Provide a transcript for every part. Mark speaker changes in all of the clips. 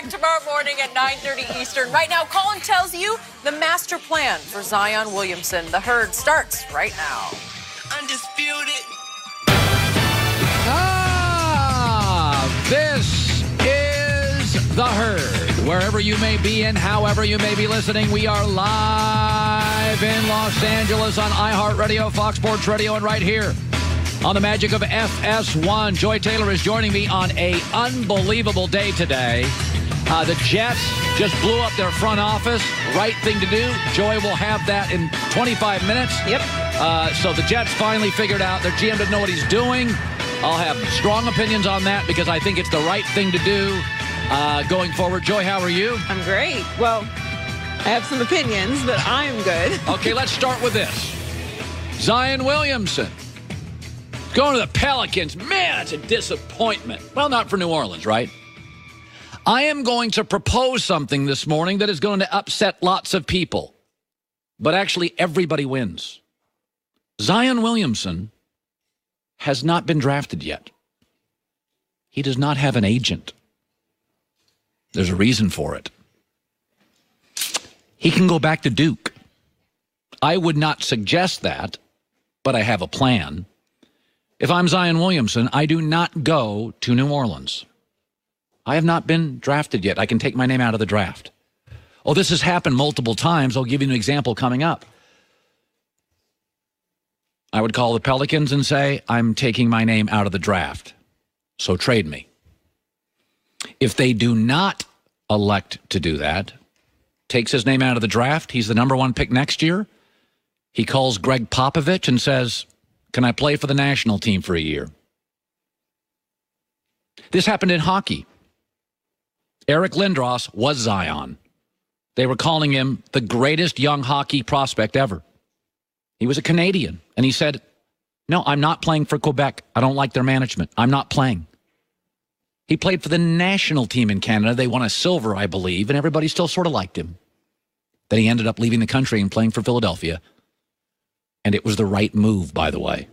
Speaker 1: back tomorrow morning at 9:30 Eastern. Right now, Colin tells you the master plan for Zion Williamson. The Herd starts right now.
Speaker 2: Undisputed.
Speaker 3: This is The Herd. Wherever you may be and however you may be listening, we are live in Los Angeles on iHeartRadio, Fox Sports Radio, and right here on the magic of FS1. Joy Taylor is joining me on an unbelievable day today. The Jets just blew up their front office. Right thing to do. Joy will have that in 25 minutes.
Speaker 1: Yep.
Speaker 3: So the Jets finally figured out their GM didn't know what he's doing. I'll have strong opinions on that because I think it's the right thing to do going forward. Joy, how are you?
Speaker 4: I'm great. Well, I have some opinions, but I'm good.
Speaker 3: Okay, let's start with this. Zion Williamson going to the Pelicans. Man, that's a disappointment. Well, not for New Orleans, right? I am going to propose something this morning that is going to upset lots of people. But actually, everybody wins. Zion Williamson has not been drafted yet. He does not have an agent. There's a reason for it. He can go back to Duke. I would not suggest that, but I have a plan. If I'm Zion Williamson, I do not go to New Orleans. I have not been drafted yet. I can take my name out of the draft. Oh, this has happened multiple times. I'll give you an example coming up. I would call the Pelicans and say, I'm taking my name out of the draft, so trade me. If they do not elect to do that, takes his name out of the draft, he's the number one pick next year, he calls Greg Popovich and says, can I play for the national team for a year? This happened in hockey. Eric Lindros was Zion. They were calling him the greatest young hockey prospect ever. He was a Canadian, and he said, no, I'm not playing for Quebec. I don't like their management. I'm not playing. He played for the national team in Canada. They won a silver, I believe, and everybody still sort of liked him. Then he ended up leaving the country and playing for Philadelphia. And it was the right move, by the way.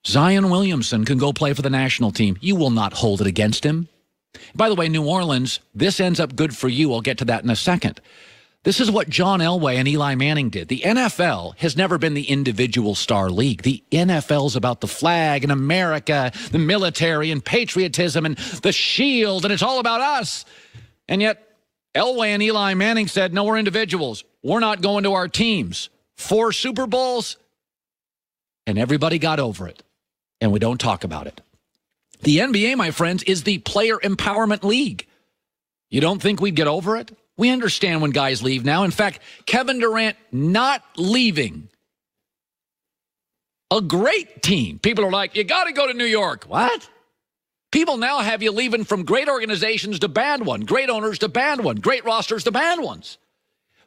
Speaker 3: Zion Williamson can go play for the national team. You will not hold it against him. By the way, New Orleans, this ends up good for you. I'll get to that in a second. This is what John Elway and Eli Manning did. The NFL has never been the individual star league. The NFL is about the flag and America, the military and patriotism and the shield, and it's all about us. And yet, Elway and Eli Manning said, no, we're individuals. We're not going to our teams. 4 Super Bowls, and everybody got over it. And we don't talk about it. The NBA, my friends, is the player empowerment league. You don't think we'd get over it? We understand when guys leave now. In fact, Kevin Durant not leaving a great team. People are like, you got to go to New York. What? People now have you leaving from great organizations to bad ones, great owners to bad ones, great rosters to bad ones.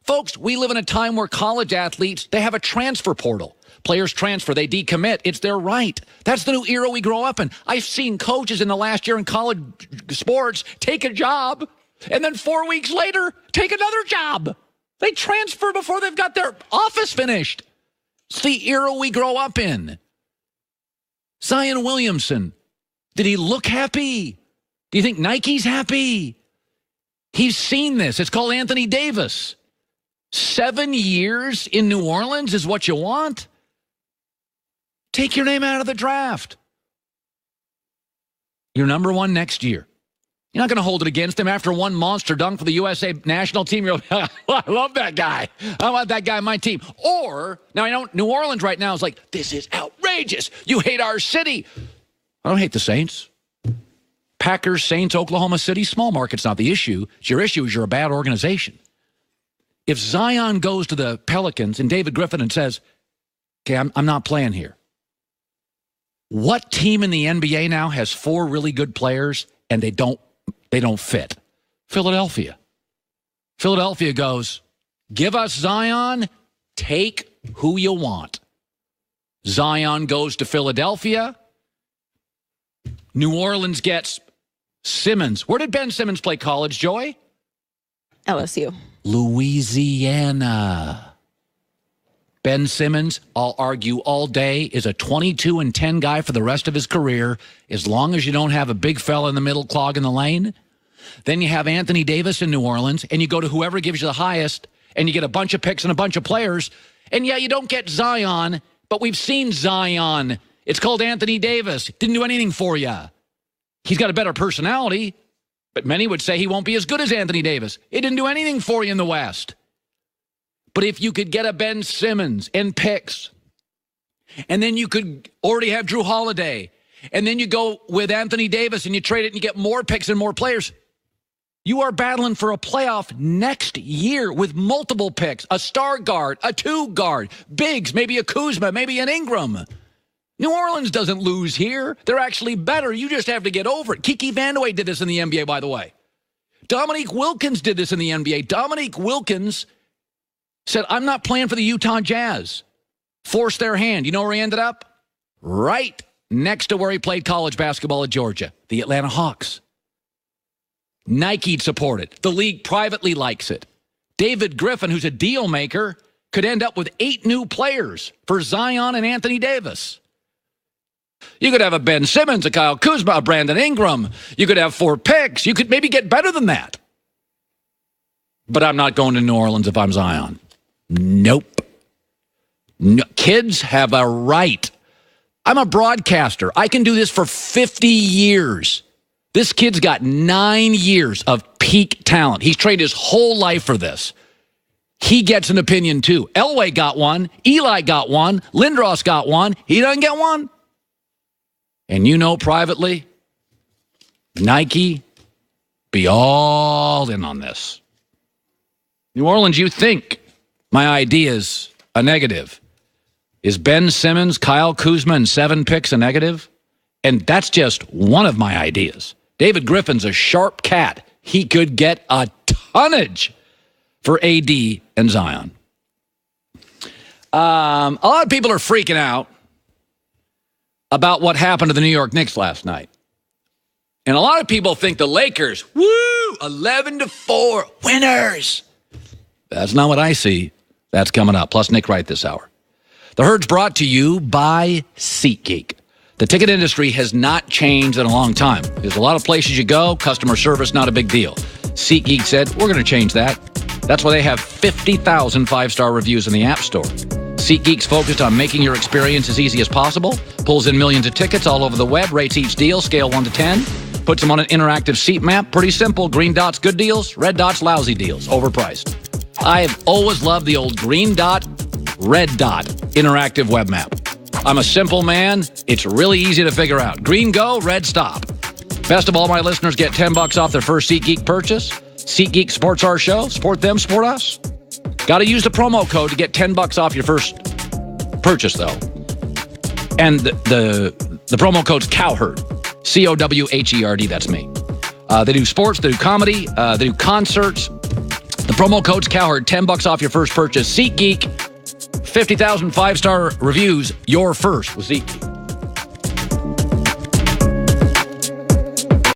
Speaker 3: Folks, we live in a time where college athletes, they have a transfer portal. Players transfer, they decommit. It's their right. That's the new era we grow up in. I've seen coaches in the last year in college sports take a job and then 4 weeks later take another job. They transfer before they've got their office finished. It's the era we grow up in. Zion Williamson, did he look happy? Do you think Nike's happy? He's seen this. It's called Anthony Davis. 7 years in New Orleans is what you want? Take your name out of the draft. You're number one next year. You're not going to hold it against him after one monster dunk for the USA national team. You're like, I love that guy. I want that guy on my team. Or, now I know New Orleans right now is like, this is outrageous. You hate our city. I don't hate the Saints. Packers, Saints, Oklahoma City, small market's not the issue. Your issue is you're a bad organization. If Zion goes to the Pelicans and David Griffin and says, okay, I'm not playing here. What team in the NBA now has 4 really good players and they don't fit? Philadelphia. Philadelphia goes, give us Zion, take who you want. Zion goes to Philadelphia. New Orleans gets Simmons. Where did Ben Simmons play college, Joy?
Speaker 4: LSU.
Speaker 3: Louisiana. Ben Simmons, I'll argue all day, is a 22-10 guy for the rest of his career, as long as you don't have a big fella in the middle clogging the lane. Then you have Anthony Davis in New Orleans, and you go to whoever gives you the highest, and you get a bunch of picks and a bunch of players. And yeah, you don't get Zion, but we've seen Zion. It's called Anthony Davis. Didn't do anything for you. He's got a better personality, but many would say he won't be as good as Anthony Davis. It didn't do anything for you in the West. But if you could get a Ben Simmons and picks, and then you could already have Drew Holiday, and then you go with Anthony Davis and you trade it and you get more picks and more players, you are battling for a playoff next year with multiple picks, a star guard, a two guard, bigs, maybe a Kuzma, maybe an Ingram. New Orleans doesn't lose here. They're actually better. You just have to get over it. Kiki Vandeweghe did this in the NBA, by the way. Dominique Wilkins did this in the NBA. Dominique Wilkins said, I'm not playing for the Utah Jazz. Forced their hand. You know where he ended up? Right next to where he played college basketball at Georgia, the Atlanta Hawks. Nike'd support it. The league privately likes it. David Griffin, who's a deal maker, could end up with 8 new players for Zion and Anthony Davis. You could have a Ben Simmons, a Kyle Kuzma, a Brandon Ingram. You could have 4 picks. You could maybe get better than that. But I'm not going to New Orleans if I'm Zion. Nope. No, kids have a right. I'm a broadcaster. I can do this for 50 years. This kid's got 9 years of peak talent. He's trained his whole life for this. He gets an opinion too. Elway got one. Eli got one. Lindros got one. He doesn't get one. And you know privately, Nike be all in on this. New Orleans, you think my idea is a negative. Is Ben Simmons, Kyle Kuzma, and 7 picks a negative? And that's just one of my ideas. David Griffin's a sharp cat. He could get a tonnage for AD and Zion. A lot of people are freaking out about what happened to the New York Knicks last night. And a lot of people think the Lakers, 11-4, winners. That's not what I see. That's coming up. Plus Nick Wright this hour. The Herd's brought to you by SeatGeek. The ticket industry has not changed in a long time. There's a lot of places you go, customer service, not a big deal. SeatGeek said, we're going to change that. That's why they have 50,000 5-star reviews in the App Store. SeatGeek's focused on making your experience as easy as possible, pulls in millions of tickets all over the web, rates each deal, scale 1 to 10, puts them on an interactive seat map. Pretty simple. Green dots, good deals. Red dots, lousy deals. Overpriced. I have always loved the old green dot, red dot interactive web map. I'm a simple man. It's really easy to figure out. Green go, red stop. Best of all, my listeners get $10 off their first SeatGeek purchase. SeatGeek supports our show. Support them, support us. Got to use the promo code to get $10 off your first purchase, though. And the promo code's Cowherd. Cowherd. That's me. They do sports. They do comedy. They do concerts. The promo code's Cowherd. $10 off your first purchase. SeatGeek. 50,000 5-star reviews, your first with SeatGeek.